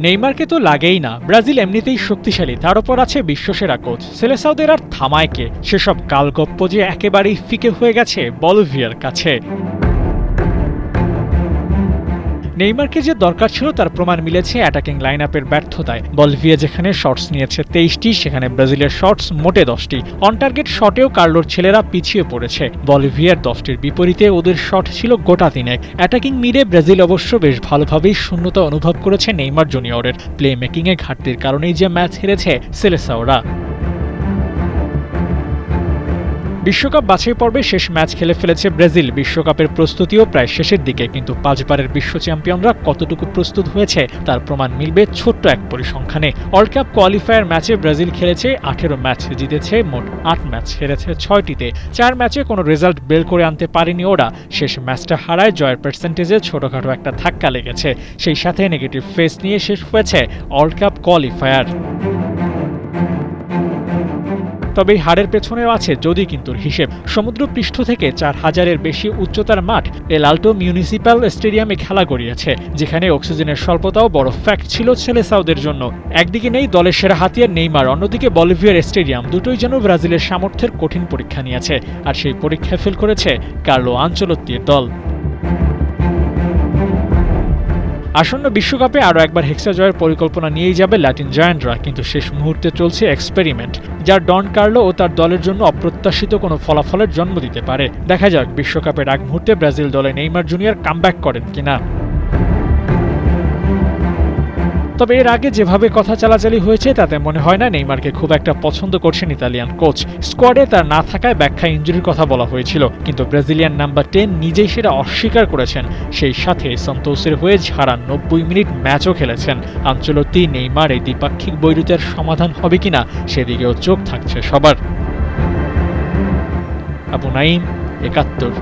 নেইমারকে তো লাগেই না, ব্রাজিল এমনিতেই শক্তিশালী, তার উপর আছে বিশ্বসেরা কোচ। সেলেসাওদের আর থামায় কে? সেসব গালগপ্প যে একেবারেই ফিকে হয়ে গেছে বলিভিয়ার কাছে। নেইমারকে যে দরকার ছিল তার প্রমাণ মিলেছে অ্যাটাকিং লাইন আপের ব্যর্থতায়। বলিভিয়া যেখানে শটস নিয়েছে 23টি, সেখানে ব্রাজিলের শটস মোটে 10টি। অন টার্গেট শটেও কার্লোর ছেলেরা পিছিয়ে পড়েছে। বলিভিয়ার 10টির বিপরীতে ওদের শট ছিল গোটা তিনেক। অ্যাটাকিং মিডে ব্রাজিল অবশ্য বেশ ভালোভাবেই শূন্যতা অনুভব করেছে নেইমার জুনিয়রের। প্লে মেকিংয়ে ঘাটতির কারণেই যে ম্যাচ হেরেছে সেলেসাওরা। বিশ্বকাপ বাছাই পর্বে শেষ ম্যাচ খেলে ফেলেছে ব্রাজিল। বিশ্বকাপের প্রস্তুতিও প্রায় শেষের দিকে, কিন্তু 5 বারের বিশ্ব চ্যাম্পিয়নরা কতটুকু প্রস্তুত হয়েছে তার প্রমাণ মিলবে ছোট্ট এক পরিসংখ্যানে। ওয়ার্ল্ড কাপ কোয়ালিফায়ার ম্যাচে ব্রাজিল খেলেছে 18 ম্যাচ, জিতেছে মোট 8 ম্যাচ, হেরেছে 6টিতে। 4 ম্যাচে কোনো রেজাল্ট বের করে আনতে পারেনি ওরা। শেষ ম্যাচটা হারায় জয়ের পার্সেন্টেজে ছোটখাটো একটা ধাক্কা লেগেছে। সেই সাথে নেগেটিভ ফেস নিয়ে শেষ হয়েছে ওয়ার্ল্ড কাপ কোয়ালিফায়ার। তবে এই হারের পেছনেও আছে যদি কিন্তুর হিসেব। সমুদ্রপৃষ্ঠ থেকে 4000-এর বেশি উচ্চতার মাঠ এল আল্টো মিউনিসিপ্যাল স্টেডিয়ামে খেলা গড়িয়েছে, যেখানে অক্সিজেনের স্বল্পতাও বড় ফ্যাক্ট ছিল সেলেসাওদের জন্য। একদিকে নেই দলের সেরা হাতিয়ার নেইমার, অন্যদিকে বলিভিয়ার স্টেডিয়াম, দুটোই যেন ব্রাজিলের সামর্থ্যের কঠিন পরীক্ষা নিয়েছে। আর সেই পরীক্ষায় ফেল করেছে কার্লো আনচেলত্তির দল। আসন্ন বিশ্বকাপে আরও একবার হেক্সা জয়ের পরিকল্পনা নিয়েই যাবে ল্যাটিন জায়ান্টরা, কিন্তু শেষ মুহূর্তে চলছে এক্সপেরিমেন্ট, যা ডন কার্লো ও তার দলের জন্য অপ্রত্যাশিত কোনো ফলাফলের জন্ম দিতে পারে। দেখা যাক বিশ্বকাপের আগ মুহূর্তে ব্রাজিল দলে নেইমার জুনিয়র কামব্যাক করেন কিনা। তবে এর আগে যেভাবে কথা চালাচালি হয়েছে তাতে মনে হয় না নেইমারকে খুব একটা পছন্দ করছেন ইতালিয়ান কোচ। স্কোয়াডে তার না থাকায় ব্যাখ্যা ইনজুরির কথা বলা হয়েছিল, কিন্তু ব্রাজিলিয়ান নাম্বার 10 নিজেই সেটা অস্বীকার করেছেন। সেই সাথে সান্তোসের হয়ে ঝাড়া 90 মিনিট ম্যাচও খেলেছেন। আনচেলত্তি নেইমার এই দ্বিপাক্ষিক বৈরিতার সমাধান হবে কিনা সেদিকেও চোখ থাকছে সবার। আবু নাইম, 71।